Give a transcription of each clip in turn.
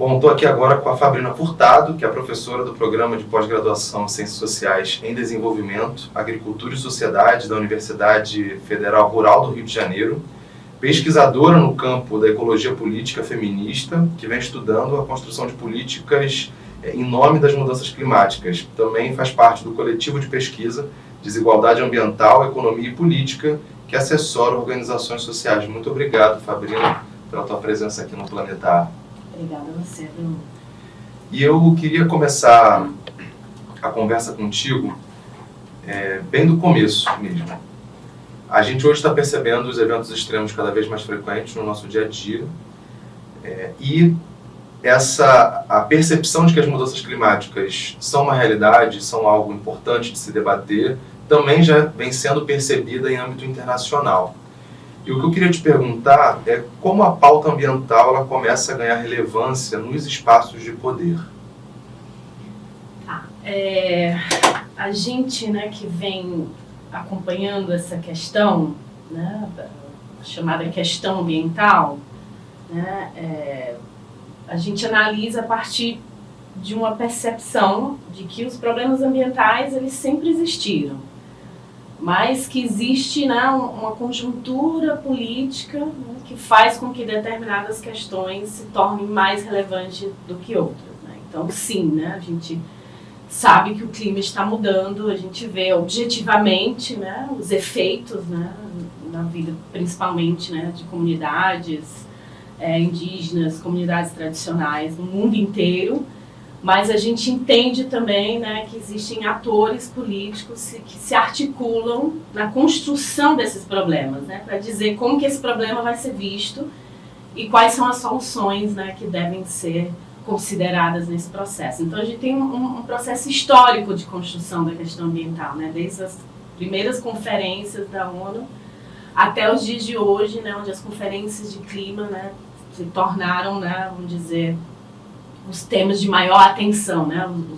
Bom, estou aqui agora com a Fabrina Furtado, que é professora do Programa de Pós-Graduação em Ciências Sociais em Desenvolvimento, Agricultura e Sociedade da Universidade Federal Rural do Rio de Janeiro, pesquisadora no campo da ecologia política feminista, que vem estudando a construção de políticas em nome das mudanças climáticas. Também faz parte do coletivo de pesquisa Desigualdade Ambiental, Economia e Política, que assessora organizações sociais. Muito obrigado, Fabrina, pela tua presença aqui no Planeta A. Obrigada a você, Bruno. E eu queria começar a conversa contigo bem do começo mesmo. A gente hoje está percebendo os eventos extremos cada vez mais frequentes no nosso dia a dia, e a percepção de que as mudanças climáticas são uma realidade, são algo importante de se debater, também já vem sendo percebida em âmbito internacional. E o que eu queria te perguntar é como a pauta ambiental ela começa a ganhar relevância nos espaços de poder. A gente, que vem acompanhando essa questão, a chamada questão ambiental, a gente analisa a partir de uma percepção de que os problemas ambientais eles sempre existiram, mas que existe uma conjuntura política que faz com que determinadas questões se tornem mais relevantes do que outras. Então, sim, a gente sabe que o clima está mudando, a gente vê objetivamente os efeitos na vida, principalmente de comunidades indígenas, comunidades tradicionais no mundo inteiro. Mas a gente entende também que existem atores políticos que se articulam na construção desses problemas, para dizer como que esse problema vai ser visto e quais são as soluções que devem ser consideradas nesse processo. Então a gente tem um processo histórico de construção da questão ambiental, desde as primeiras conferências da ONU até os dias de hoje, onde as conferências de clima se tornaram, vamos dizer, os temas de maior atenção,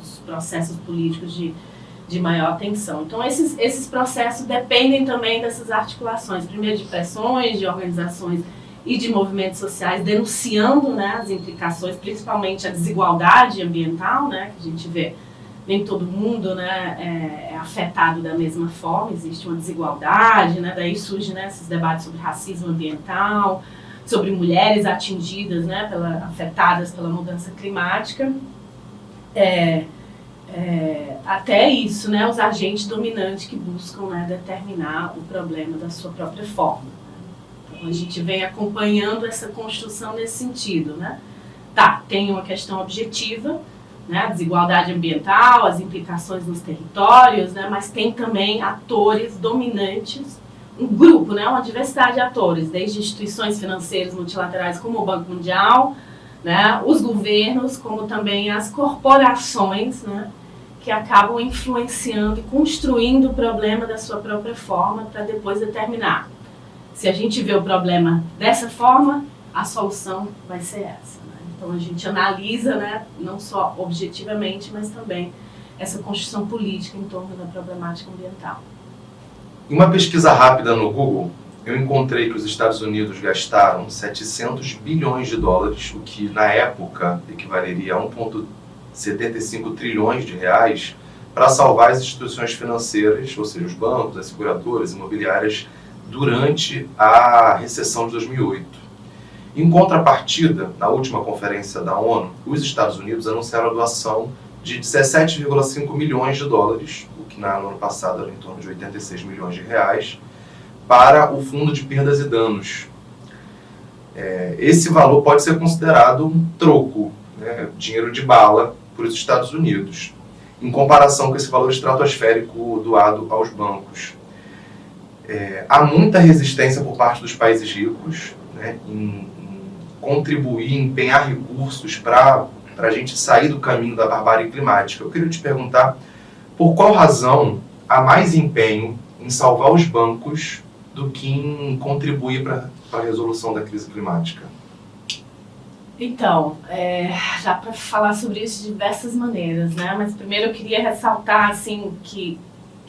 os processos políticos de maior atenção. Então, esses processos dependem também dessas articulações, primeiro de pressões, de organizações e de movimentos sociais, denunciando as implicações, principalmente a desigualdade ambiental, que a gente vê, nem todo mundo é afetado da mesma forma, existe uma desigualdade, daí surgem esses debates sobre racismo ambiental, sobre mulheres atingidas, afetadas pela mudança climática, até isso, os agentes dominantes que buscam determinar o problema da sua própria forma. Então, a gente vem acompanhando essa construção nesse sentido. Tem uma questão objetiva, a desigualdade ambiental, as implicações nos territórios, mas tem também atores dominantes, um grupo, uma diversidade de atores, desde instituições financeiras multilaterais como o Banco Mundial, os governos, como também as corporações, que acabam influenciando e construindo o problema da sua própria forma para depois determinar. Se a gente vê o problema dessa forma, a solução vai ser essa. Então a gente analisa, não só objetivamente, mas também essa construção política em torno da problemática ambiental. Em uma pesquisa rápida no Google, eu encontrei que os Estados Unidos gastaram 700 bilhões de dólares, o que na época equivaleria a 1,75 trilhões de reais, para salvar as instituições financeiras, ou seja, os bancos, as seguradoras, imobiliárias, durante a recessão de 2008. Em contrapartida, na última conferência da ONU, os Estados Unidos anunciaram a doação de 17,5 milhões de dólares, o que no ano passado era em torno de 86 milhões de reais, para o Fundo de Perdas e Danos. Esse valor pode ser considerado um troco, dinheiro de bala, para os Estados Unidos, em comparação com esse valor estratosférico doado aos bancos. Há muita resistência por parte dos países ricos em contribuir, empenhar recursos para a gente sair do caminho da barbárie climática. Eu queria te perguntar por qual razão há mais empenho em salvar os bancos do que em contribuir para a resolução da crise climática. Então, dá para falar sobre isso de diversas maneiras, mas primeiro eu queria ressaltar assim, que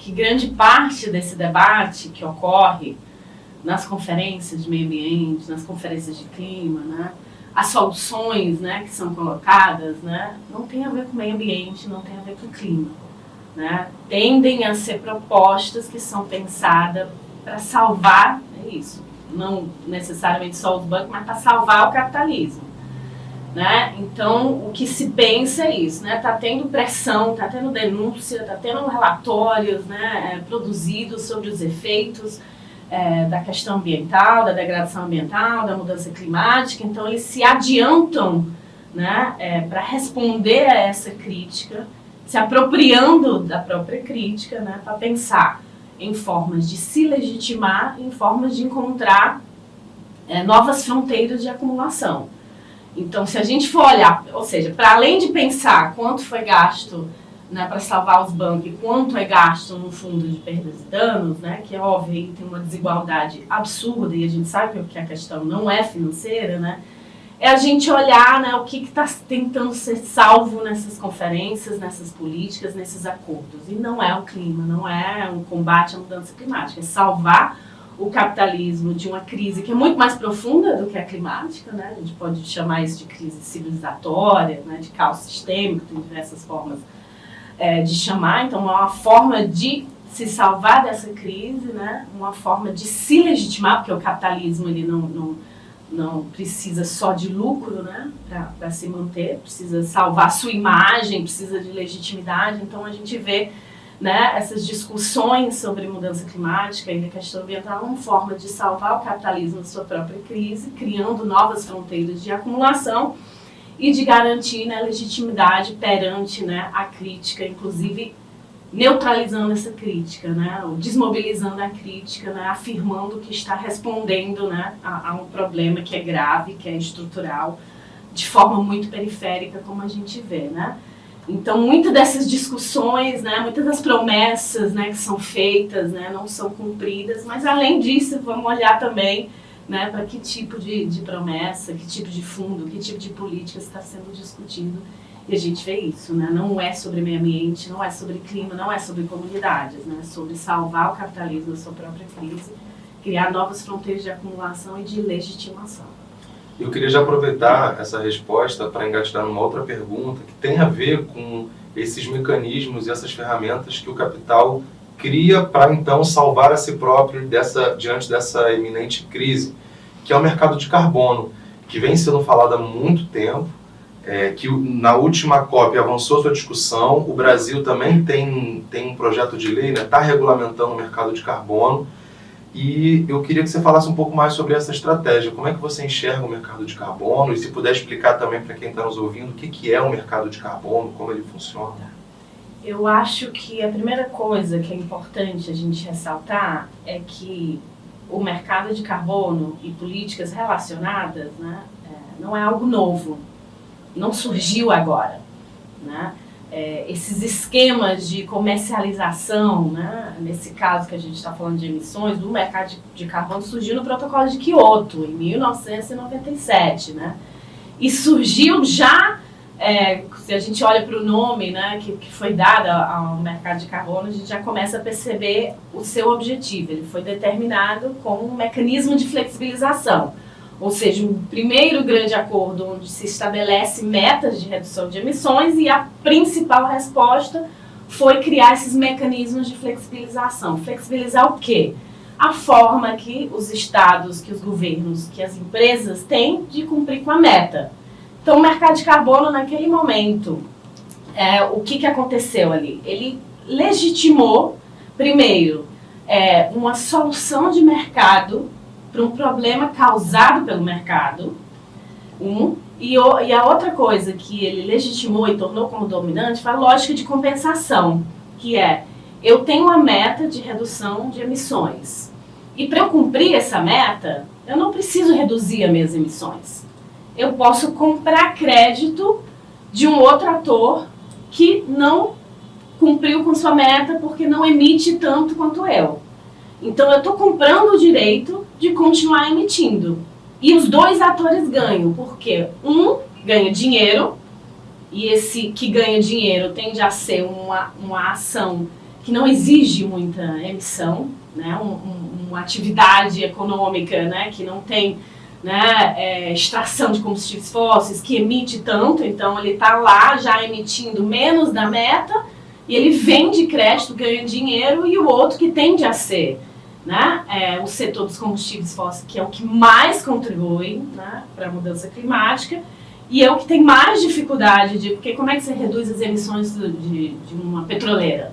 grande parte desse debate que ocorre nas conferências de meio ambiente, nas conferências de clima, as soluções, né, que são colocadas, né, não tem a ver com o meio ambiente, não tem a ver com o clima, né? Tendem a ser propostas que são pensadas para salvar, é isso, não necessariamente só os bancos, mas para salvar o capitalismo, né? Então, o que se pensa é isso, né? Tá tendo pressão, tá tendo denúncia, tá tendo relatórios, né, produzidos sobre os efeitos da questão ambiental, da degradação ambiental, da mudança climática. Então, eles se adiantam, né, para responder a essa crítica, se apropriando da própria crítica, né, para pensar em formas de se legitimar, em formas de encontrar novas fronteiras de acumulação. Então, se a gente for olhar, ou seja, para além de pensar quanto foi gasto, né, para salvar os bancos e quanto é gasto no fundo de perdas e danos, né, que é óbvio, tem uma desigualdade absurda e a gente sabe que a questão não é financeira, né, é a gente olhar, né, o que está tentando ser salvo nessas conferências, nessas políticas, nesses acordos. E não é o clima, não é um combate à mudança climática, é salvar o capitalismo de uma crise que é muito mais profunda do que a climática, né, a gente pode chamar isso de crise civilizatória, né, de caos sistêmico, tem diversas formas de chamar. Então, é uma forma de se salvar dessa crise, né? Uma forma de se legitimar, porque o capitalismo ele não precisa só de lucro, né? Para se manter, precisa salvar sua imagem, precisa de legitimidade. Então, a gente vê, né, essas discussões sobre mudança climática e a questão ambiental uma forma de salvar o capitalismo da sua própria crise, criando novas fronteiras de acumulação e de garantir, né, legitimidade perante, né, a crítica, inclusive neutralizando essa crítica, né, ou desmobilizando a crítica, né, afirmando que está respondendo, né, a um problema que é grave, que é estrutural, de forma muito periférica, como a gente vê, né. Então, muitas dessas discussões, né, muitas das promessas, né, que são feitas, né, não são cumpridas, mas além disso, vamos olhar também, né, para que tipo de promessa, que tipo de fundo, que tipo de política está sendo discutido. E a gente vê isso, né? Não é sobre meio ambiente, não é sobre clima, não é sobre comunidades, né? É sobre salvar o capitalismo da sua própria crise, criar novas fronteiras de acumulação e de legitimação. Eu queria já aproveitar essa resposta para engatilhar numa outra pergunta que tem a ver com esses mecanismos e essas ferramentas que o capital cria para então salvar a si próprio diante dessa iminente crise, que é o mercado de carbono, que vem sendo falado há muito tempo, que na última COP avançou sua discussão. O Brasil também tem um projeto de lei, está regulamentando o mercado de carbono, e eu queria que você falasse um pouco mais sobre essa estratégia. Como é que você enxerga o mercado de carbono, e se puder explicar também para quem está nos ouvindo o que é o mercado de carbono, como ele funciona. Eu acho que a primeira coisa que é importante a gente ressaltar é que o mercado de carbono e políticas relacionadas, né, não é algo novo, não surgiu agora, né? Esses esquemas de comercialização, né, nesse caso que a gente está falando de emissões, do mercado de carbono surgiu no Protocolo de Kyoto, em 1997, né? E surgiu já... se a gente olha para o nome, né, que foi dado ao mercado de carbono, a gente já começa a perceber o seu objetivo. Ele foi determinado como um mecanismo de flexibilização, ou seja, um primeiro grande acordo onde se estabelece metas de redução de emissões, e a principal resposta foi criar esses mecanismos de flexibilização. Flexibilizar o quê? A forma que os estados, que os governos, que as empresas têm de cumprir com a meta. Então, o mercado de carbono, naquele momento, o que aconteceu ali? Ele legitimou, primeiro, uma solução de mercado para um problema causado pelo mercado, e a outra coisa que ele legitimou e tornou como dominante foi a lógica de compensação, que eu tenho uma meta de redução de emissões, e para eu cumprir essa meta, eu não preciso reduzir as minhas emissões. Eu posso comprar crédito de um outro ator que não cumpriu com sua meta porque não emite tanto quanto eu. Então, eu estou comprando o direito de continuar emitindo. E os dois atores ganham, porque um ganha dinheiro, e esse que ganha dinheiro tende a ser uma ação que não exige muita emissão, né? Uma atividade econômica, né, que não tem né, extração de combustíveis fósseis, que emite tanto, então ele está lá já emitindo menos da meta, e ele vende crédito, ganha dinheiro, e o outro que tende a ser, né, o setor dos combustíveis fósseis, que é o que mais contribui, né, para a mudança climática, e é o que tem mais dificuldade porque como é que você reduz as emissões de uma petroleira?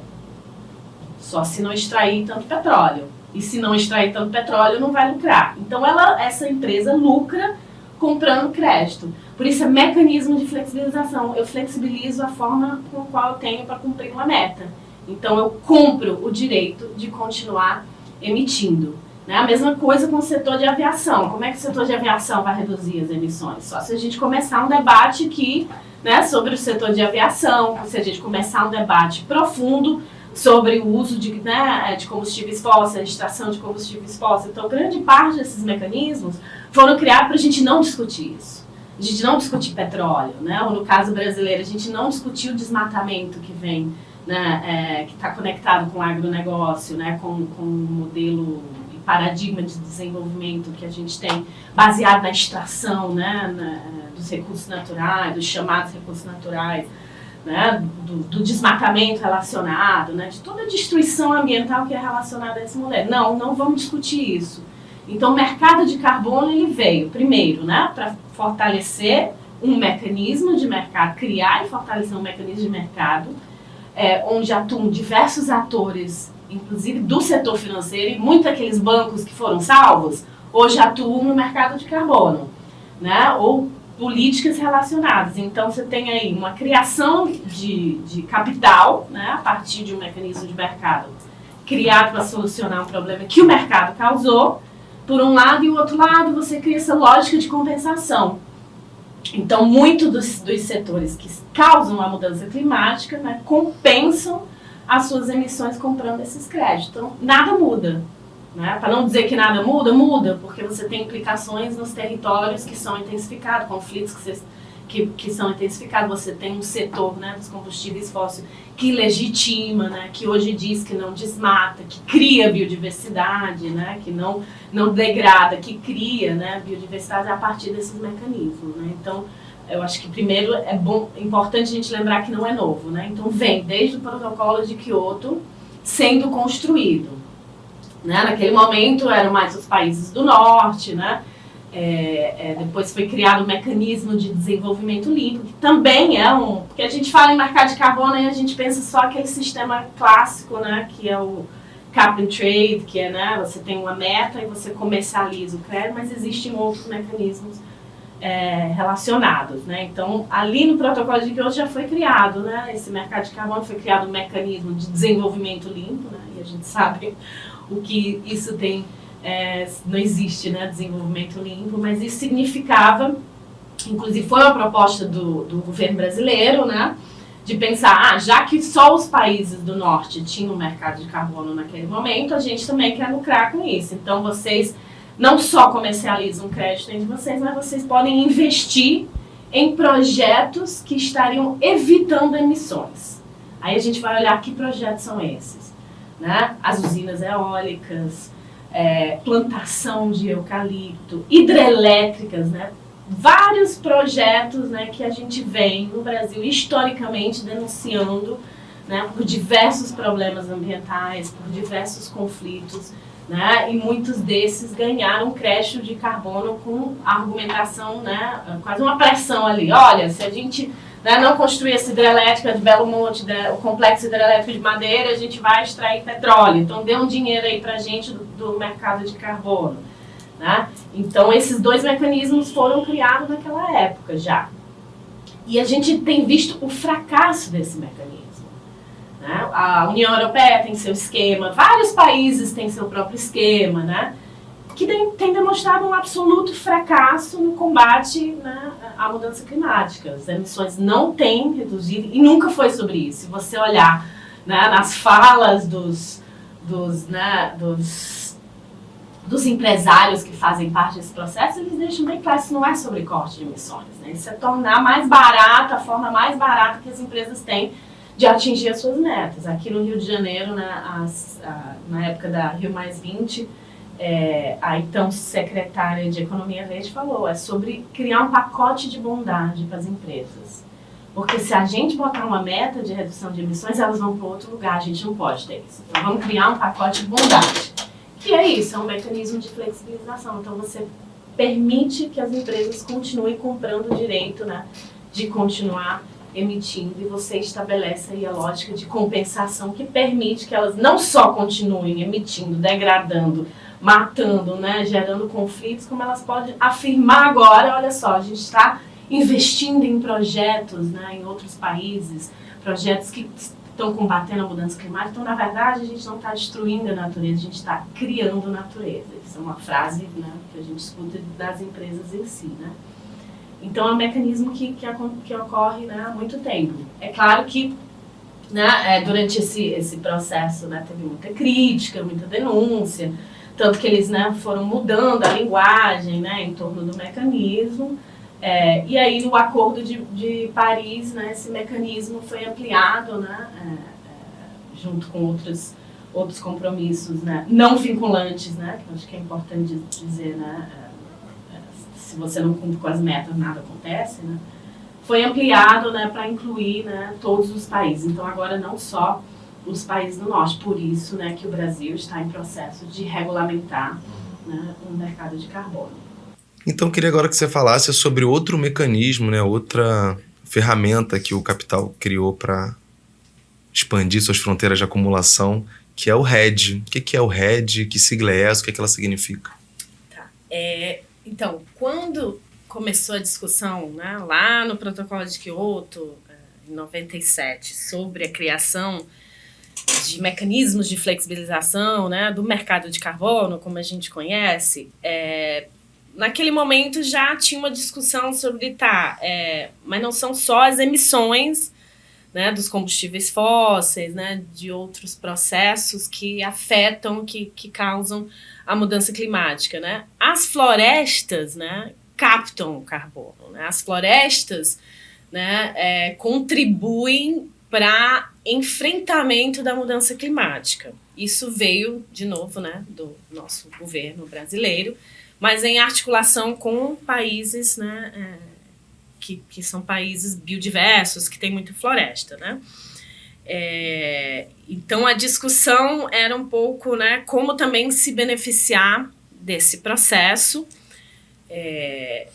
Só se não extrair tanto petróleo. E se não extrair tanto petróleo, não vai lucrar. Então, essa empresa lucra comprando crédito. Por isso, é mecanismo de flexibilização. Eu flexibilizo a forma com a qual eu tenho para cumprir uma meta. Então, eu compro o direito de continuar emitindo. Né? A mesma coisa com o setor de aviação. Como é que o setor de aviação vai reduzir as emissões? Só se a gente começar um debate aqui, né, sobre o setor de aviação, se a gente começar um debate profundo sobre o uso de combustíveis fósseis, a extração de combustíveis fósseis. Então, grande parte desses mecanismos foram criados para a gente não discutir isso. A gente não discutir petróleo, né? Ou no caso brasileiro, a gente não discutir o desmatamento que vem, né, que está conectado com o agronegócio, né, com o modelo e paradigma de desenvolvimento que a gente tem, baseado na extração, né, dos recursos naturais, dos chamados recursos naturais, né, do desmatamento relacionado, né, de toda a destruição ambiental que é relacionada a esse modelo. Não vamos discutir isso. Então, o mercado de carbono ele veio, primeiro, né, para fortalecer um mecanismo de mercado, criar e fortalecer um mecanismo de mercado, onde atuam diversos atores, inclusive do setor financeiro, e muitos daqueles bancos que foram salvos, hoje atuam no mercado de carbono, né, ou políticas relacionadas. Então, você tem aí uma criação de capital, né, a partir de um mecanismo de mercado criado para solucionar um problema que o mercado causou, por um lado, e o outro lado você cria essa lógica de compensação. Então, muitos dos setores que causam a mudança climática, né, compensam as suas emissões comprando esses créditos. Então, nada muda. Né? Para não dizer que nada muda, porque você tem implicações nos territórios que são intensificados, conflitos que são intensificados. Você tem um setor, né, dos combustíveis fósseis que legitima, né, que hoje diz que não desmata, que cria biodiversidade, né, que não degrada, que cria, né, biodiversidade a partir desses mecanismos. Né? Então, eu acho que primeiro importante a gente lembrar que não é novo. Né? Então, vem desde o protocolo de Kyoto sendo construído. Né? Naquele momento eram mais os países do norte, né? Depois foi criado um mecanismo de desenvolvimento limpo, que também porque a gente fala em mercado de carbono e a gente pensa só aquele sistema clássico, né? Que é o cap and trade, que é, né, você tem uma meta e você comercializa o crédito, mas existem outros mecanismos relacionados. Né? Então, ali no protocolo de Kyoto já foi criado, né, esse mercado de carbono, foi criado um mecanismo de desenvolvimento limpo, né, e a gente sabe o que isso tem, não existe, né, desenvolvimento limpo, mas isso significava, inclusive foi uma proposta do governo brasileiro, né, de pensar, já que só os países do norte tinham um mercado de carbono naquele momento, a gente também quer lucrar com isso. Então, vocês não só comercializam crédito entre vocês, mas vocês podem investir em projetos que estariam evitando emissões. Aí a gente vai olhar que projetos são esses. Né? As usinas eólicas, plantação de eucalipto, hidrelétricas, né? Vários projetos, né, que a gente vem no Brasil historicamente denunciando, né, por diversos problemas ambientais, por diversos conflitos, né, e muitos desses ganharam crédito de carbono com argumentação, né, quase uma pressão ali. Olha, se a gente, né, não construir essa hidrelétrica de Belo Monte, o complexo hidrelétrico de Madeira, a gente vai extrair petróleo. Então, dê um dinheiro aí pra gente do mercado de carbono. Né? Então, esses dois mecanismos foram criados naquela época já. E a gente tem visto o fracasso desse mecanismo. Né? A União Europeia tem seu esquema, vários países têm seu próprio esquema, né? Que tem demonstrado um absoluto fracasso no combate, né, à mudança climática. As emissões não têm reduzido, e nunca foi sobre isso. Se você olhar, né, nas falas dos empresários que fazem parte desse processo, eles deixam bem claro que isso não é sobre corte de emissões. Né? Isso é tornar mais barata, a forma mais barata que as empresas têm de atingir as suas metas. Aqui no Rio de Janeiro, né, na época da Rio+20, a então secretária de Economia Verde falou, é sobre criar um pacote de bondade para as empresas. Porque se a gente botar uma meta de redução de emissões, elas vão para outro lugar, a gente não pode ter isso. Então vamos criar um pacote de bondade. Que é isso, é um mecanismo de flexibilização. Então você permite que as empresas continuem comprando o direito, né, de continuar emitindo, e você estabelece aí a lógica de compensação que permite que elas não só continuem emitindo, degradando, matando, né, gerando conflitos, como elas podem afirmar agora, olha só, a gente está investindo em projetos, né, em outros países, projetos que estão combatendo a mudança climática. Então, na verdade, a gente não está destruindo a natureza, a gente está criando natureza. Isso é uma frase, né, que a gente escuta das empresas em si, né? Então, é um mecanismo que ocorre, né, há muito tempo. É claro que, né, durante esse processo, né, teve muita crítica, muita denúncia, tanto que eles, né, foram mudando a linguagem, né, em torno do mecanismo. E aí, no Acordo de Paris, né, esse mecanismo foi ampliado, né, junto com outros compromissos, né, não vinculantes, né, que eu acho que é importante dizer, né, se você não cumpre com as metas, nada acontece, né, foi ampliado, né, para incluir, né, todos os países. Então, agora não só os países do norte, por isso, né, que o Brasil está em processo de regulamentar, né, o mercado de carbono. Então, eu queria agora que você falasse sobre outro mecanismo, né, outra ferramenta que o capital criou para expandir suas fronteiras de acumulação, que é o REDD. O que é o REDD? Que sigla é essa? O que ela significa? Tá. Então, quando começou a discussão, né, lá no Protocolo de Kyoto, em 97, sobre a criação de mecanismos de flexibilização, né, do mercado de carbono, como a gente conhece, naquele momento já tinha uma discussão sobre, mas não são só as emissões, né, dos combustíveis fósseis, né, de outros processos que afetam, que causam a mudança climática, né? As florestas, né, captam o carbono, né? As florestas, né, contribuem para enfrentamento da mudança climática. Isso veio, de novo, né, do nosso governo brasileiro, mas em articulação com países, né, que são países biodiversos, que têm muita floresta, né? Então, a discussão era um pouco, né, como também se beneficiar desse processo,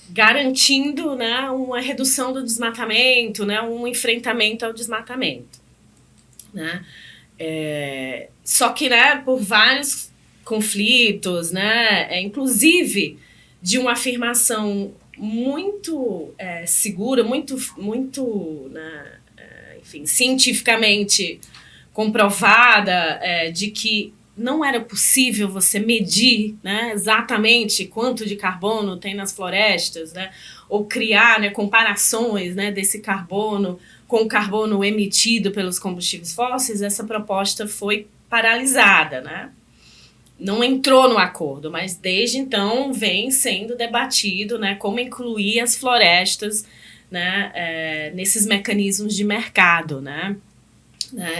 garantindo, né, uma redução do desmatamento, né, um enfrentamento ao desmatamento, né? Só que, né, por vários conflitos, né, inclusive de uma afirmação muito segura, muito né, enfim, cientificamente comprovada, de que não era possível você medir, né, exatamente quanto de carbono tem nas florestas, né, ou criar, né, comparações, né, desse carbono com o carbono emitido pelos combustíveis fósseis. Essa proposta foi paralisada, né? Não entrou no acordo, mas desde então vem sendo debatido, né, como incluir as florestas, né, nesses mecanismos de mercado, né?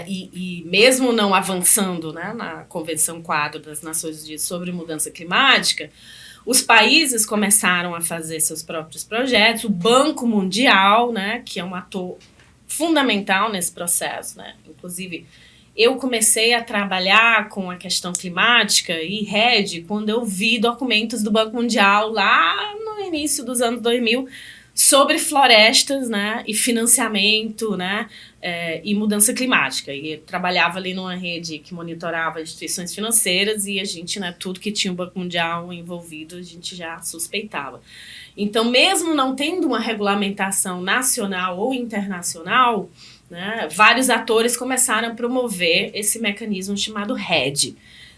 E mesmo não avançando, né, na Convenção Quadro das Nações Unidas sobre Mudança Climática, os países começaram a fazer seus próprios projetos. O Banco Mundial, né, que é um ator fundamental nesse processo, né? Inclusive, eu comecei a trabalhar com a questão climática e REDD quando eu vi documentos do Banco Mundial lá no início dos anos 2000 sobre florestas, né, e financiamento, né, e mudança climática. E eu trabalhava ali numa rede que monitorava instituições financeiras e a gente, né, tudo que tinha o Banco Mundial envolvido, a gente já suspeitava. Então, mesmo não tendo uma regulamentação nacional ou internacional, né, vários atores começaram a promover esse mecanismo chamado REDD,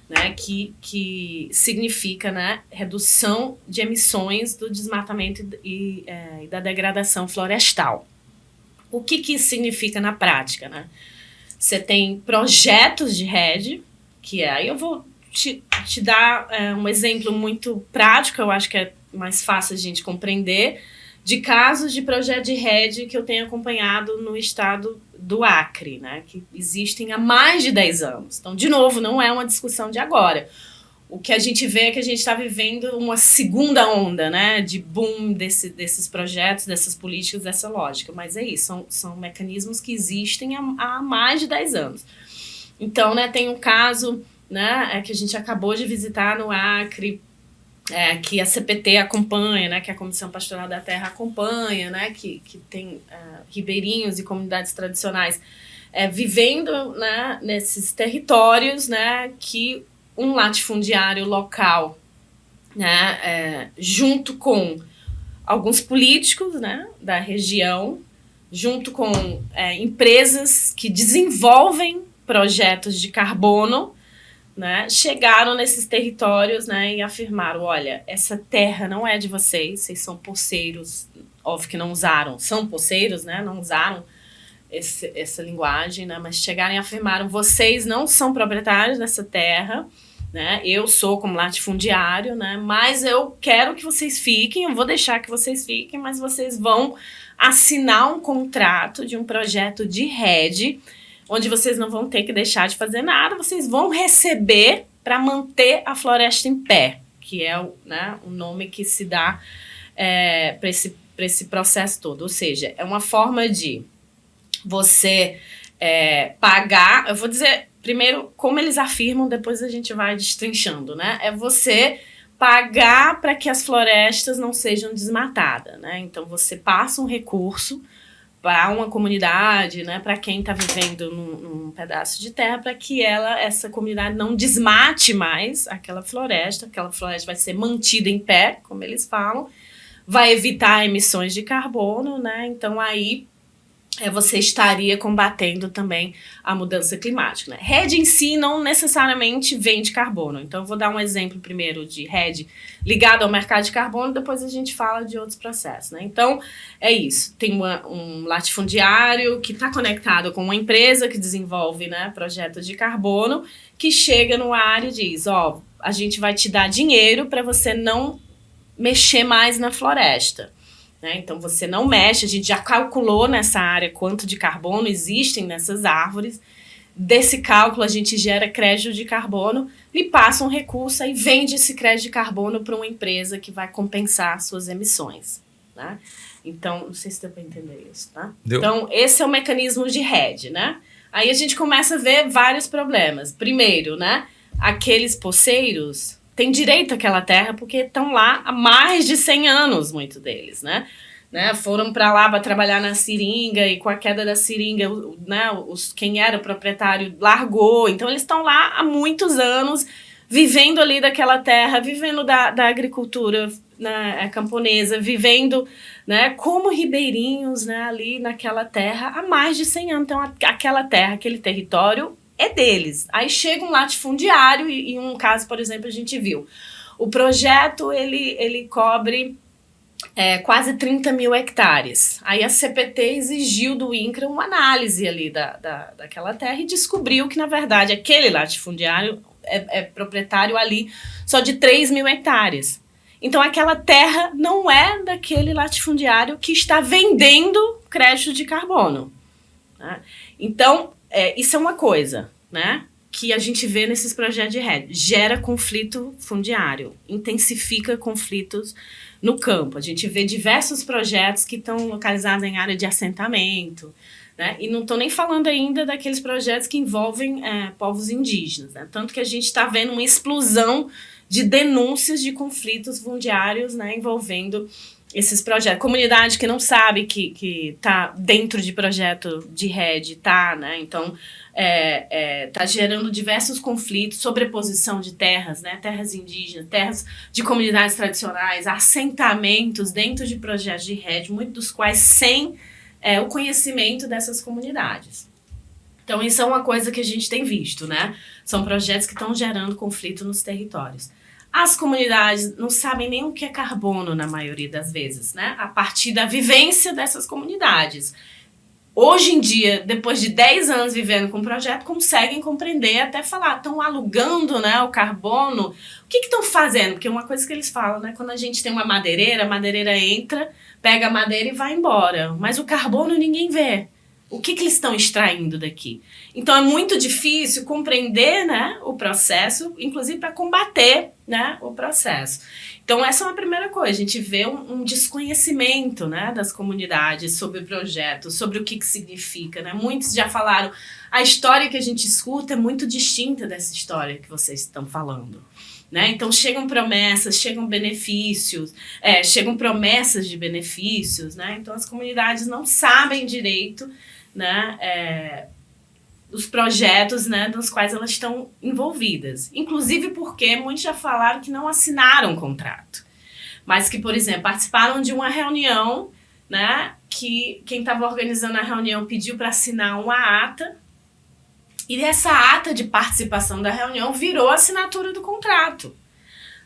né, que significa, né, redução de emissões do desmatamento e da degradação florestal. O que isso significa na prática, né? Você tem projetos de REDD, que aí eu vou te dar um exemplo muito prático, eu acho que é mais fácil a gente compreender, de casos de projeto de REDD que eu tenho acompanhado no estado do Acre, né, que existem há mais de 10 anos. Então, de novo, não é uma discussão de agora. o que a gente vê é que a gente está vivendo uma segunda onda, né, de boom desses projetos, dessas políticas, dessa lógica. Mas é isso, são mecanismos que existem há mais de 10 anos. Então, né, tem um caso, né, que a gente acabou de visitar no Acre, que a CPT acompanha, né, que a Comissão Pastoral da Terra acompanha, né, que tem ribeirinhos e comunidades tradicionais vivendo, né, nesses territórios, né, que um latifundiário local, né, junto com alguns políticos, né, da região, junto com empresas que desenvolvem projetos de carbono, né, chegaram nesses territórios, né, e afirmaram, olha, essa terra não é de vocês, vocês são poceiros, óbvio que não usaram, são poceiros, né, não usaram essa linguagem, né, mas chegaram e afirmaram, vocês não são proprietários dessa terra, né, eu sou como latifundiário, né, mas eu quero que vocês fiquem, eu vou deixar que vocês fiquem, mas vocês vão assinar um contrato de um projeto de rede, onde vocês não vão ter que deixar de fazer nada, vocês vão receber para manter a floresta em pé, que é né, o nome que se dá para esse processo todo. Ou seja, é uma forma de você pagar, eu vou dizer primeiro como eles afirmam, depois a gente vai destrinchando, né? É você pagar para que as florestas não sejam desmatadas, né? Então você passa um recurso para uma comunidade, né, para quem está vivendo num pedaço de terra, para que essa comunidade não desmate mais aquela floresta vai ser mantida em pé, como eles falam, vai evitar emissões de carbono, né, então aí você estaria combatendo também a mudança climática, né? Rede em si não necessariamente vem de carbono. Então, eu vou dar um exemplo primeiro de rede ligado ao mercado de carbono, depois a gente fala de outros processos, né? Então, é isso. Tem um latifundiário que está conectado com uma empresa que desenvolve, né, projetos de carbono, que chega no área e diz, a gente vai te dar dinheiro para você não mexer mais na floresta. Né? Então você não mexe, a gente já calculou nessa área quanto de carbono existem nessas árvores, desse cálculo a gente gera crédito de carbono, lhe passa um recurso e vende esse crédito de carbono para uma empresa que vai compensar suas emissões. Né? Então, não sei se deu para entender isso. Tá? Então, esse é o mecanismo de rede. Né? Aí a gente começa a ver vários problemas. Primeiro, né, aqueles poceiros têm direito àquela terra porque estão lá há mais de 100 anos, muitos deles, né? Foram para lá para trabalhar na seringa e com a queda da seringa, né, quem era o proprietário largou. Então, eles estão lá há muitos anos, vivendo ali daquela terra, vivendo da agricultura, né, camponesa, vivendo, né, como ribeirinhos, né, ali naquela terra há mais de 100 anos. Então, aquela terra, aquele território é deles. Aí chega um latifundiário e um caso, por exemplo, a gente viu. O projeto, ele cobre quase 30 mil hectares. Aí a CPT exigiu do INCRA uma análise ali daquela terra e descobriu que, na verdade, aquele latifundiário é proprietário ali só de 3 mil hectares. Então, aquela terra não é daquele latifundiário que está vendendo crédito de carbono. Né? Então, isso é uma coisa, né, que a gente vê nesses projetos de rede. Gera conflito fundiário, intensifica conflitos no campo. A gente vê diversos projetos que estão localizados em área de assentamento, né, e não estou nem falando ainda daqueles projetos que envolvem povos indígenas. Né, tanto que a gente está vendo uma explosão de denúncias de conflitos fundiários, né, envolvendo esses projetos. Comunidade que não sabe que está dentro de projeto de rede, né? Então, está gerando diversos conflitos, sobreposição de terras, né? Terras indígenas, terras de comunidades tradicionais, assentamentos dentro de projetos de rede, muitos dos quais sem o conhecimento dessas comunidades. Então, isso é uma coisa que a gente tem visto, né? São projetos que estão gerando conflito nos territórios. As comunidades não sabem nem o que é carbono, na maioria das vezes, né? A partir da vivência dessas comunidades. Hoje em dia, depois de 10 anos vivendo com o projeto, conseguem compreender, até falar, estão alugando, né, o carbono. O que estão fazendo? Porque uma coisa que eles falam, né, quando a gente tem uma madeireira, a madeireira entra, pega a madeira e vai embora. Mas o carbono ninguém vê. O que eles estão extraindo daqui? Então é muito difícil compreender, né, o processo, inclusive para combater, né, o processo. Então essa é uma primeira coisa, a gente vê um desconhecimento, né, das comunidades sobre o projeto, sobre o que significa. Né? Muitos já falaram, a história que a gente escuta é muito distinta dessa história que vocês estão falando. Né? Então chegam promessas, chegam benefícios, chegam promessas de benefícios, né? Então as comunidades não sabem direito, né, os projetos, né, nos quais elas estão envolvidas. Inclusive porque muitos já falaram que não assinaram um contrato, mas que, por exemplo, participaram de uma reunião, né, que quem estava organizando a reunião pediu para assinar uma ata, e essa ata de participação da reunião virou a assinatura do contrato.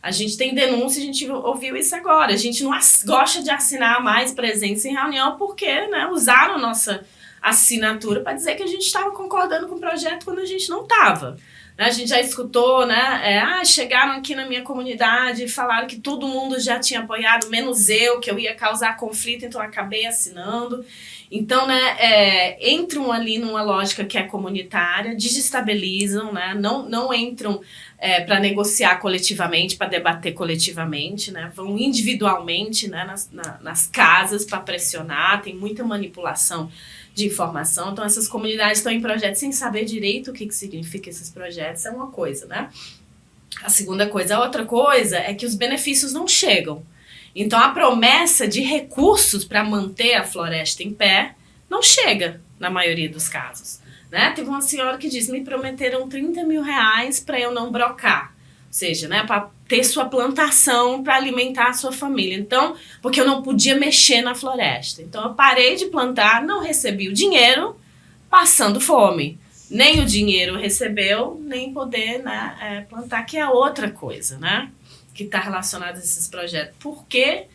A gente tem denúncia, a gente ouviu isso agora. A gente não gosta de assinar mais presença em reunião porque, né, usaram a nossa assinatura para dizer que a gente estava concordando com o projeto quando a gente não estava. A gente já escutou, né, chegaram aqui na minha comunidade e falaram que todo mundo já tinha apoiado, menos eu, que eu ia causar conflito, então eu acabei assinando. Então, né, entram ali numa lógica que é comunitária, desestabilizam, né, não entram para negociar coletivamente, para debater coletivamente, né, vão individualmente, né, nas casas para pressionar, tem muita manipulação de informação. Então essas comunidades estão em projetos sem saber direito o que significa esses projetos, é uma coisa, né? A segunda coisa, a outra coisa é que os benefícios não chegam. Então a promessa de recursos para manter a floresta em pé não chega na maioria dos casos, né? Teve uma senhora que disse, me prometeram 30 mil reais para eu não brocar. Ou seja, né, para ter sua plantação para alimentar a sua família. Então, porque eu não podia mexer na floresta. Então, eu parei de plantar, não recebi o dinheiro, passando fome. Nem o dinheiro recebeu, nem poder, né, plantar, que é outra coisa, né, que está relacionada a esses projetos. Porque,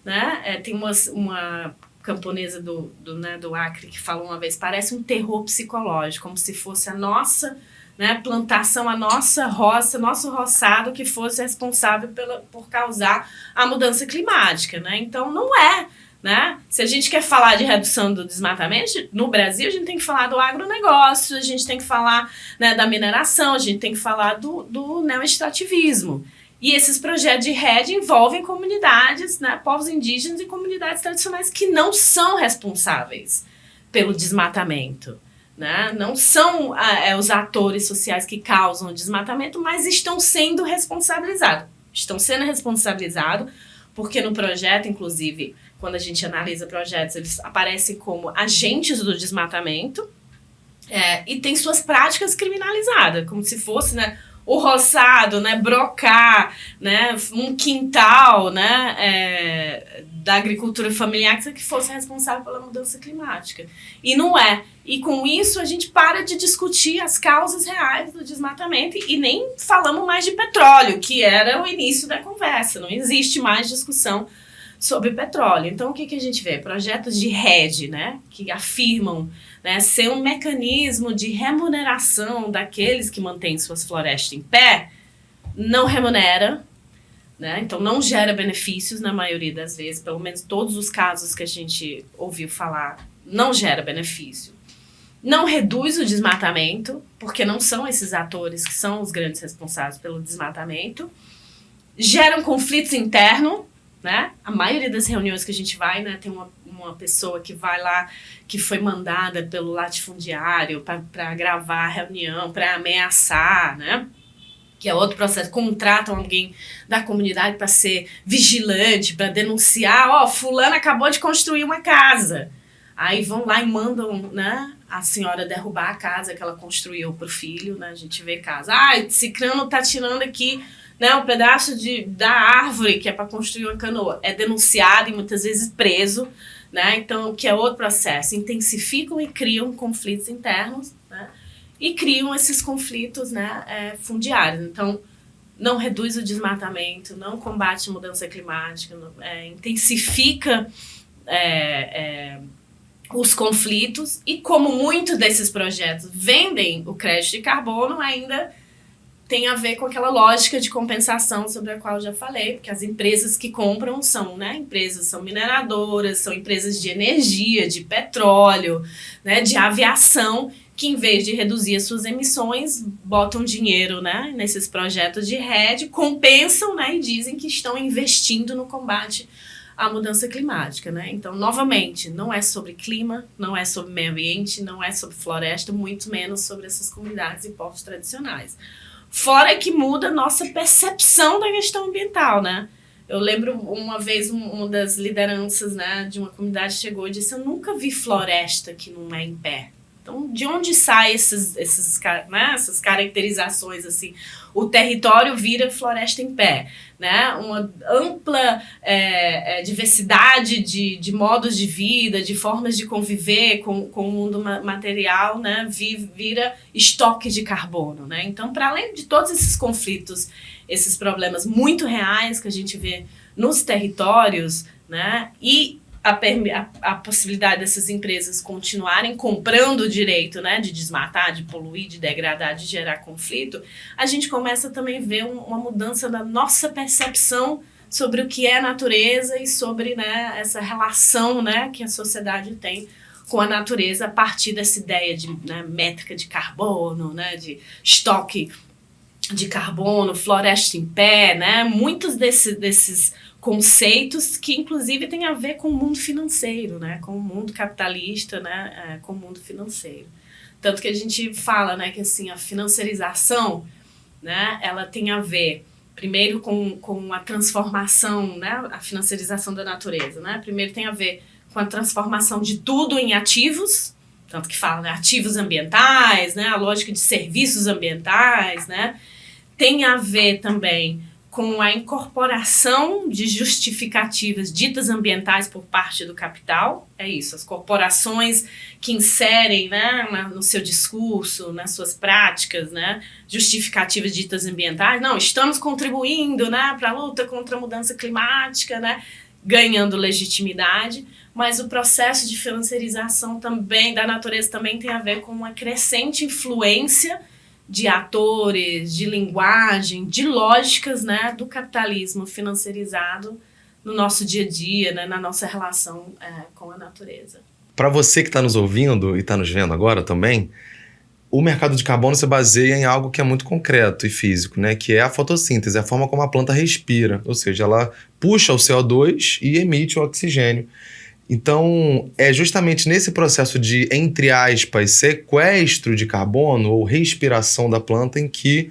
né, tem uma camponesa do Acre que falou uma vez, parece um terror psicológico, como se fosse a nossa, né, plantação, a nossa roça, nosso roçado que fosse responsável por causar a mudança climática, né? Então não é, né? Se a gente quer falar de redução do desmatamento, no Brasil a gente tem que falar do agronegócio, a gente tem que falar, né, da mineração, a gente tem que falar do neoextrativismo. E esses projetos de rede envolvem comunidades, né, povos indígenas e comunidades tradicionais que não são responsáveis pelo desmatamento. Né? Não são os atores sociais que causam o desmatamento, mas estão sendo responsabilizados. Estão sendo responsabilizados porque no projeto, inclusive, quando a gente analisa projetos, eles aparecem como agentes do desmatamento e tem suas práticas criminalizadas, como se fosse, né, o roçado, né, brocar, né, um quintal, né, da agricultura familiar que fosse responsável pela mudança climática. E não é. E com isso a gente para de discutir as causas reais do desmatamento e nem falamos mais de petróleo, que era o início da conversa. Não existe mais discussão sobre petróleo. Então o que a gente vê? Projetos de rede, né, que afirmam, né, ser um mecanismo de remuneração daqueles que mantêm suas florestas em pé, não remunera, né, então não gera benefícios na maioria das vezes, pelo menos todos os casos que a gente ouviu falar, não gera benefício. Não reduz o desmatamento, porque não são esses atores que são os grandes responsáveis pelo desmatamento. Geram conflitos internos, né? A maioria das reuniões que a gente vai, né, tem uma pessoa que vai lá, que foi mandada pelo latifundiário para gravar a reunião, para ameaçar, né? Que é outro processo. Contratam alguém da comunidade para ser vigilante, para denunciar, fulano acabou de construir uma casa. Aí vão lá e mandam, né, a senhora derrubar a casa que ela construiu para o filho, né? A gente vê casa. Cicrano tá tirando aqui, né, um pedaço da árvore que é para construir uma canoa. É denunciado e muitas vezes preso, né? Então, que é outro processo. Intensificam e criam conflitos internos, né? E criam esses conflitos, né, fundiários. Então, não reduz o desmatamento, não combate a mudança climática, intensifica os conflitos, e como muitos desses projetos vendem o crédito de carbono, ainda tem a ver com aquela lógica de compensação sobre a qual eu já falei, porque as empresas que compram são, né, empresas são mineradoras, são empresas de energia, de petróleo, né, de aviação, que em vez de reduzir as suas emissões, botam dinheiro, né, nesses projetos de RED, compensam, né, e dizem que estão investindo no combate à mudança climática, né? Então, novamente, não é sobre clima, não é sobre meio ambiente, não é sobre floresta, muito menos sobre essas comunidades e povos tradicionais. Fora que muda a nossa percepção da questão ambiental, né? Eu lembro uma vez uma das lideranças, né, de uma comunidade chegou e disse: eu nunca vi floresta que não é em pé. Então, de onde saem essas caracterizações assim? O território vira floresta em pé, né? Uma ampla diversidade de modos de vida, de formas de conviver com o mundo material, né? Vira estoque de carbono, né? Então, para além de todos esses conflitos, esses problemas muito reais que a gente vê nos territórios, né? E a possibilidade dessas empresas continuarem comprando o direito, né, de desmatar, de poluir, de degradar, de gerar conflito, a gente começa também a ver uma mudança da nossa percepção sobre o que é a natureza e sobre, né, essa relação, né, que a sociedade tem com a natureza a partir dessa ideia de, né, métrica de carbono, né, de estoque de carbono, floresta em pé, né, muitos desses conceitos que, inclusive, têm a ver com o mundo financeiro, né? Com o mundo capitalista, né? Com o mundo financeiro. Tanto que a gente fala, né, que assim, a financiarização, né, ela tem a ver, primeiro, com a transformação, né, a financiarização da natureza. Né? Primeiro tem a ver com a transformação de tudo em ativos, tanto que fala, né, ativos ambientais, né, a lógica de serviços ambientais, né? Tem a ver também com a incorporação de justificativas ditas ambientais por parte do capital. É isso, as corporações que inserem, né, no seu discurso, nas suas práticas, né, justificativas ditas ambientais. Não, estamos contribuindo, né, para a luta contra a mudança climática, né, ganhando legitimidade, mas o processo de financiarização também da natureza também tem a ver com uma crescente influência de atores, de linguagem, de lógicas, né, do capitalismo financiarizado no nosso dia a dia, né, na nossa relação com a natureza. Para você que está nos ouvindo e está nos vendo agora também, o mercado de carbono se baseia em algo que é muito concreto e físico, né, que é a fotossíntese, a forma como a planta respira, ou seja, ela puxa o CO2 e emite o oxigênio. Então, é justamente nesse processo de, entre aspas, sequestro de carbono ou respiração da planta em que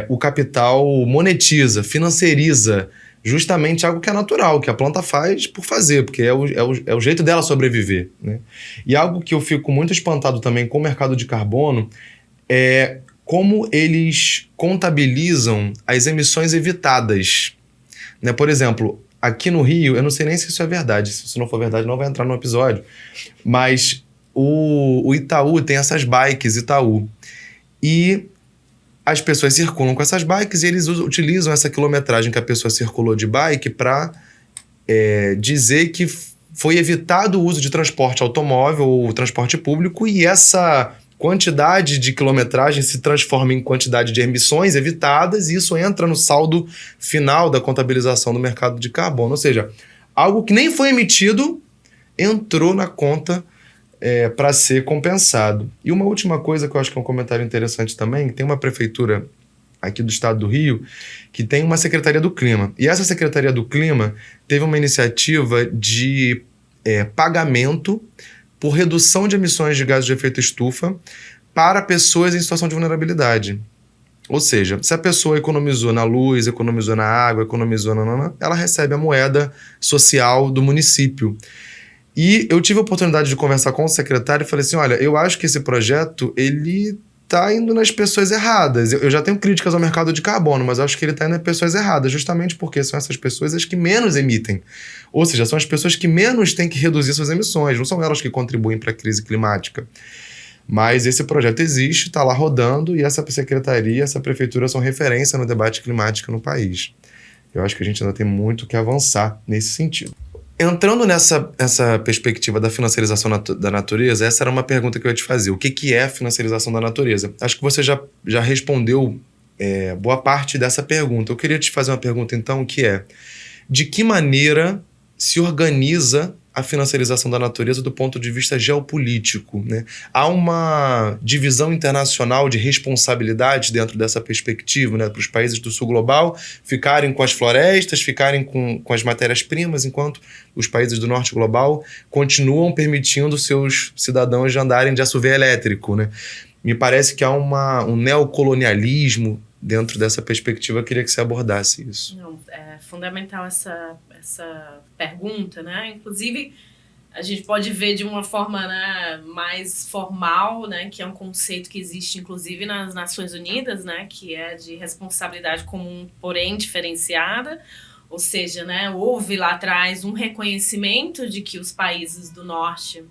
o capital monetiza, financiariza justamente algo que é natural, que a planta faz por fazer, porque é o jeito dela sobreviver, né? E algo que eu fico muito espantado também com o mercado de carbono é como eles contabilizam as emissões evitadas, né? Por exemplo, aqui no Rio, eu não sei nem se isso é verdade. Se isso não for verdade, não vai entrar no episódio. Mas o Itaú tem essas bikes Itaú. E as pessoas circulam com essas bikes e eles utilizam essa quilometragem que a pessoa circulou de bike para dizer que foi evitado o uso de transporte automóvel ou transporte público, e essa quantidade de quilometragem se transforma em quantidade de emissões evitadas, e isso entra no saldo final da contabilização do mercado de carbono. Ou seja, algo que nem foi emitido entrou na conta para ser compensado. E uma última coisa que eu acho que é um comentário interessante também, tem uma prefeitura aqui do estado do Rio que tem uma Secretaria do Clima. E essa Secretaria do Clima teve uma iniciativa de pagamento por redução de emissões de gases de efeito estufa para pessoas em situação de vulnerabilidade. Ou seja, se a pessoa economizou na luz, economizou na água, economizou ela recebe a moeda social do município. E eu tive a oportunidade de conversar com o secretário e falei assim, olha, eu acho que esse projeto, ele está indo nas pessoas erradas. Eu já tenho críticas ao mercado de carbono, mas eu acho que ele está indo nas pessoas erradas, justamente porque são essas pessoas as que menos emitem. Ou seja, são as pessoas que menos têm que reduzir suas emissões, não são elas que contribuem para a crise climática. Mas esse projeto existe, está lá rodando, e essa secretaria, essa prefeitura são referência no debate climático no país. Eu acho que a gente ainda tem muito que avançar nesse sentido. Entrando nessa perspectiva da financiarização da natureza, essa era uma pergunta que eu ia te fazer. O que é a financiarização da natureza? Acho que você já respondeu boa parte dessa pergunta. Eu queria te fazer uma pergunta, então, que é: de que maneira se organiza a financiarização da natureza do ponto de vista geopolítico, né? Há uma divisão internacional de responsabilidade dentro dessa perspectiva, né? Para os países do sul global ficarem com as florestas, ficarem com as matérias-primas, enquanto os países do norte global continuam permitindo seus cidadãos de andarem de assovio elétrico, né? Me parece que há um neocolonialismo dentro dessa perspectiva. Eu queria que você abordasse isso. Não, é fundamental essa pergunta, né? Inclusive, a gente pode ver de uma forma, né, mais formal, né, que é um conceito que existe, inclusive, nas Nações Unidas, né, que é de responsabilidade comum, porém diferenciada. Ou seja, né, houve lá atrás um reconhecimento de que os países do norte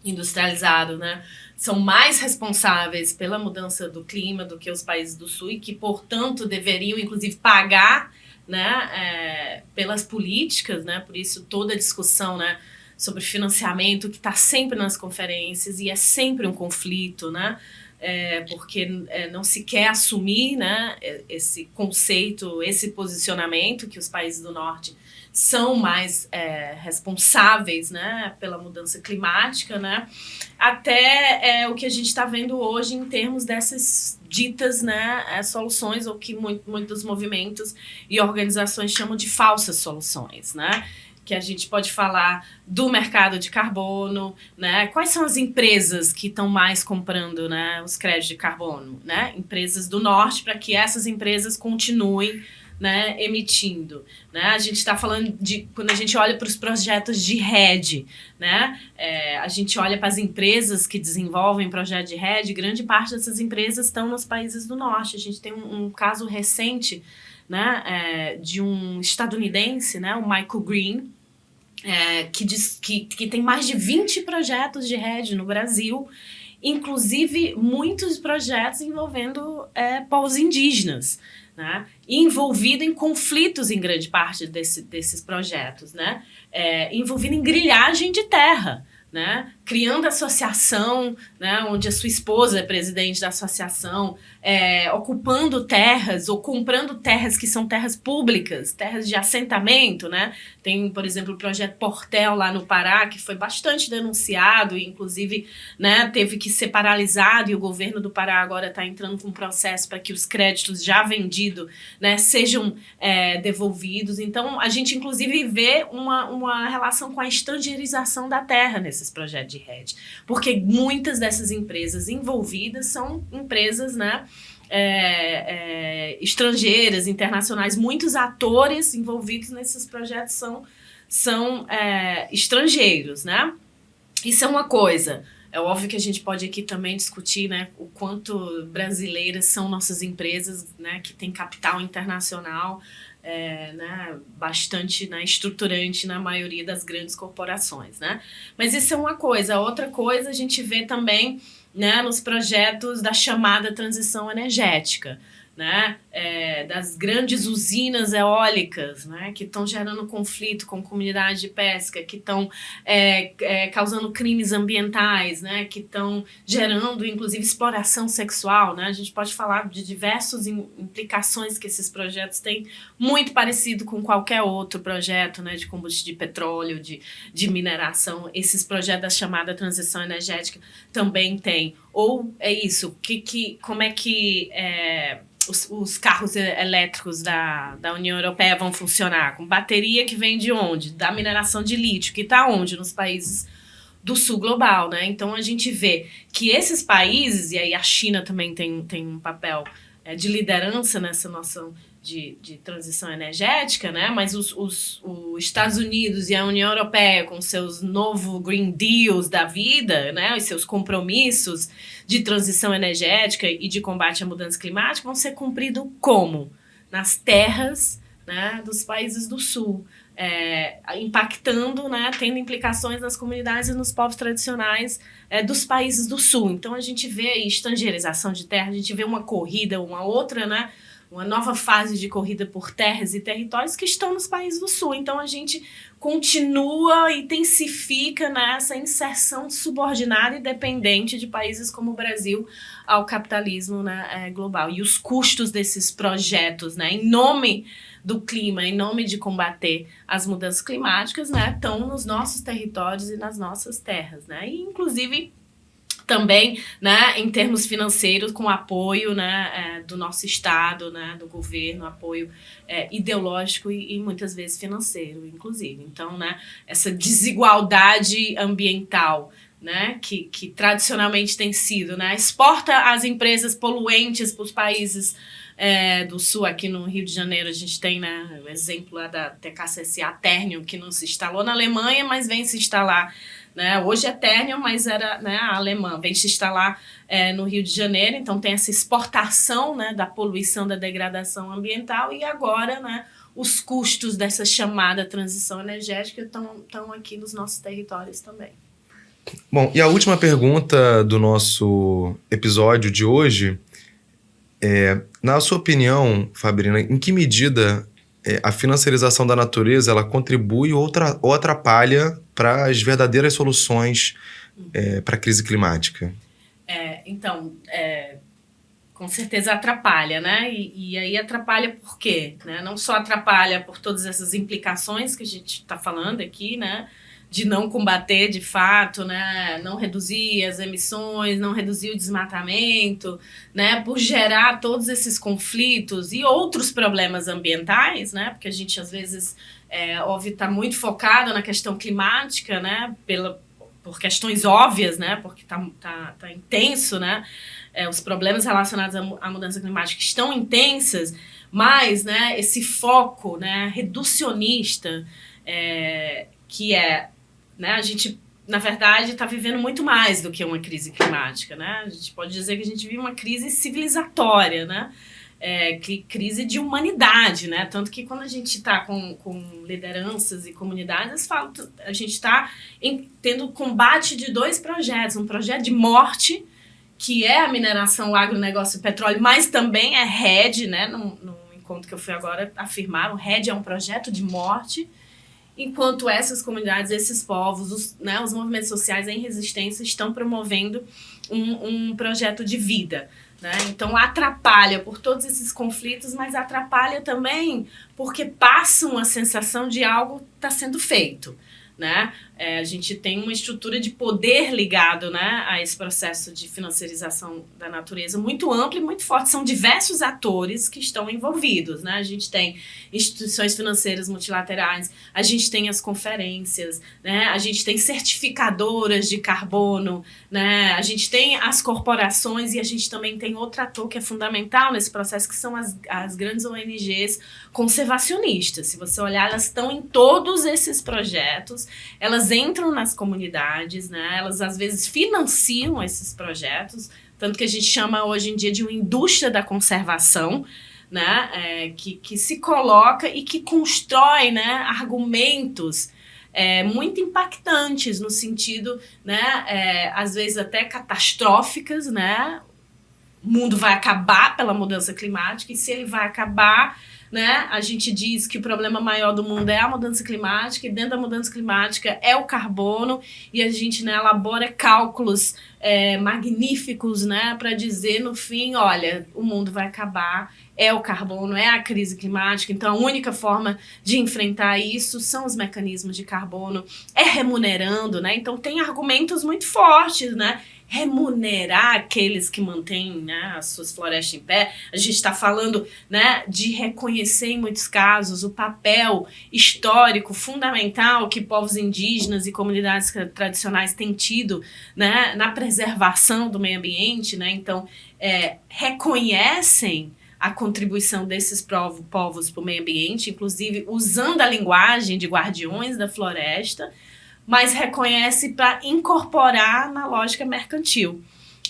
industrializado, né, são mais responsáveis pela mudança do clima do que os países do sul e que, portanto, deveriam, inclusive, pagar, né, pelas políticas, né, por isso toda a discussão, né, sobre financiamento que está sempre nas conferências e é sempre um conflito, né, porque não se quer assumir, né, esse conceito, esse posicionamento que os países do norte são mais responsáveis, né, pela mudança climática, né, até o que a gente está vendo hoje em termos dessas ditas, né, soluções, ou que muitos movimentos e organizações chamam de falsas soluções, né, que a gente pode falar do mercado de carbono, né, quais são as empresas que estão mais comprando, né, os créditos de carbono, né, empresas do norte, para que essas empresas continuem, né, emitindo, né? A gente está falando de, quando a gente olha para os projetos de rede, né, a gente olha para as empresas que desenvolvem projetos de rede, grande parte dessas empresas estão nos países do norte. A gente tem um caso recente, né, de um estadunidense, né, o Michael Green, que diz que tem mais de 20 projetos de rede no Brasil, inclusive muitos projetos envolvendo povos indígenas, né, envolvido em conflitos em grande parte desses projetos, né, envolvido em grilhagem de terra, né, criando associação, né, onde a sua esposa é presidente da associação, ocupando terras ou comprando terras que são terras públicas, terras de assentamento, né? Tem, por exemplo, o projeto Portel lá no Pará, que foi bastante denunciado e, inclusive, né, teve que ser paralisado, e o governo do Pará agora está entrando com um processo para que os créditos já vendidos, né, sejam devolvidos. Então, a gente, inclusive, vê uma relação com a estrangeirização da terra nesses projetos de rede, porque muitas dessas empresas envolvidas são empresas, né, estrangeiras, internacionais. Muitos atores envolvidos nesses projetos são estrangeiros, né? Isso é uma coisa. É óbvio que a gente pode aqui também discutir, né, o quanto brasileiras são nossas empresas, né, que têm capital internacional, né, bastante, né, estruturante na maioria das grandes corporações, né? Mas isso é uma coisa. Outra coisa a gente vê também, né, nos projetos da chamada transição energética, né, das grandes usinas eólicas, né, que estão gerando conflito com comunidades de pesca, que estão causando crimes ambientais, né, que estão gerando, inclusive, exploração sexual, né? A gente pode falar de diversas implicações que esses projetos têm, muito parecido com qualquer outro projeto, né, de combustível de petróleo, de mineração. Esses projetos da chamada transição energética também têm. Ou é isso, como é que os carros elétricos da União Europeia vão funcionar? Com bateria que vem de onde? Da mineração de lítio, que está onde? Nos países do sul global, né? Então a gente vê que esses países, e aí a China também tem um papel de liderança nessa noção de transição energética, né? Mas os Estados Unidos e a União Europeia, com seus novos Green Deals da vida, né, os seus compromissos de transição energética e de combate à mudança climática, vão ser cumpridos como? Nas terras, né, dos países do Sul, impactando, né, tendo implicações nas comunidades e nos povos tradicionais dos países do Sul. Então a gente vê aí estrangeirização de terra, a gente vê uma corrida, uma outra, né, uma nova fase de corrida por terras e territórios que estão nos países do Sul. Então, a gente continua e intensifica nessa inserção subordinada e dependente de países como o Brasil ao capitalismo, né, global. E os custos desses projetos, né, em nome do clima, em nome de combater as mudanças climáticas, né, estão nos nossos territórios e nas nossas terras, né, e inclusive também, né, em termos financeiros, com apoio, né, do nosso Estado, né, do governo, apoio ideológico e muitas vezes financeiro, inclusive. Então, né, essa desigualdade ambiental, né, que tradicionalmente tem sido, né, exporta as empresas poluentes para os países do Sul. Aqui no Rio de Janeiro a gente tem, né, o exemplo lá da TKCSA Ternium, que não se instalou na Alemanha, mas vem se instalar, né, hoje é Ternium, mas era, né, a alemã, vem se instalar no Rio de Janeiro. Então tem essa exportação, né, da poluição, da degradação ambiental, e agora, né, os custos dessa chamada transição energética estão aqui nos nossos territórios também. Bom, e a última pergunta do nosso episódio de hoje é, na sua opinião, Fabrina, em que medida a financiarização da natureza ela contribui ou atrapalha para as verdadeiras soluções para a crise climática? Então, com certeza atrapalha, né? E aí atrapalha por quê? Né? Não só atrapalha por todas essas implicações que a gente está falando aqui, né? De não combater de fato, né, não reduzir as emissões, não reduzir o desmatamento, né, por gerar todos esses conflitos e outros problemas ambientais, né, porque a gente às vezes, óbvio, está muito focado na questão climática, né, por questões óbvias, né, porque tá intenso, né, os problemas relacionados à mudança climática estão intensas, mas, né, esse foco, né, reducionista, que né, a gente, na verdade, está vivendo muito mais do que uma crise climática, né? A gente pode dizer que a gente vive uma crise civilizatória, né? Crise de humanidade, né? Tanto que quando a gente está com lideranças e comunidades, a gente está tendo combate de dois projetos. Um projeto de morte, que é a mineração, o agronegócio e o petróleo, mas também é REDD, né? No encontro que eu fui agora afirmar, o REDD é um projeto de morte, enquanto essas comunidades, esses povos, os movimentos sociais em resistência estão promovendo um projeto de vida, né? Então atrapalha por todos esses conflitos, mas atrapalha também porque passa uma sensação de algo está sendo feito, né? A gente tem uma estrutura de poder ligado, né, a esse processo de financiarização da natureza muito amplo e muito forte. São diversos atores que estão envolvidos, né? A gente tem instituições financeiras multilaterais, a gente tem as conferências, né? A gente tem certificadoras de carbono, né? A gente tem as corporações e a gente também tem outro ator que é fundamental nesse processo, que são as grandes ONGs conservacionistas. Se você olhar, elas estão em todos esses projetos, elas entram nas comunidades, né? Elas às vezes financiam esses projetos, tanto que a gente chama hoje em dia de uma indústria da conservação, né? Que se coloca e que constrói, né, argumentos muito impactantes no sentido, né, às vezes até catastróficas, né? O mundo vai acabar pela mudança climática, e se ele vai acabar, né, a gente diz que o problema maior do mundo é a mudança climática, e dentro da mudança climática é o carbono, e a gente, né, elabora cálculos magníficos, né, para dizer no fim, olha, o mundo vai acabar, é o carbono, é a crise climática. Então a única forma de enfrentar isso são os mecanismos de carbono, remunerando, né? Então tem argumentos muito fortes, né? Remunerar aqueles que mantêm, né, as suas florestas em pé. A gente está falando, né, de reconhecer em muitos casos o papel histórico fundamental que povos indígenas e comunidades tradicionais têm tido, né, na preservação do meio ambiente, né? Então reconhecem a contribuição desses povos para o meio ambiente, inclusive usando a linguagem de guardiões da floresta, mas reconhece para incorporar na lógica mercantil.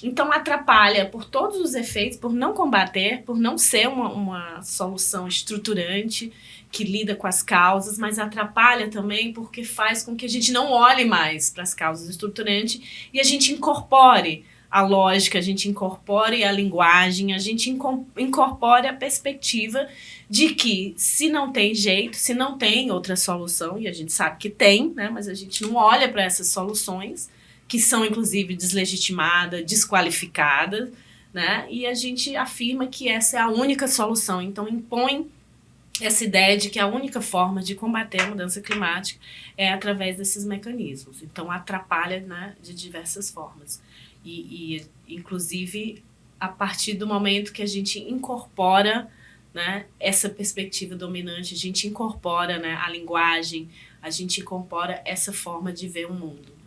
Então atrapalha por todos os efeitos, por não combater, por não ser uma solução estruturante que lida com as causas, mas atrapalha também porque faz com que a gente não olhe mais para as causas estruturantes e a gente incorpore a lógica, a gente incorpore a linguagem, a gente incorpore a perspectiva de que se não tem jeito, se não tem outra solução, e a gente sabe que tem, né, mas a gente não olha para essas soluções, que são inclusive deslegitimadas, desqualificadas, né, e a gente afirma que essa é a única solução. Então impõe essa ideia de que a única forma de combater a mudança climática é através desses mecanismos. Então atrapalha, né, de diversas formas. E inclusive, a partir do momento que a gente incorpora, né, essa perspectiva dominante, a gente incorpora, né, a linguagem, a gente incorpora essa forma de ver o mundo.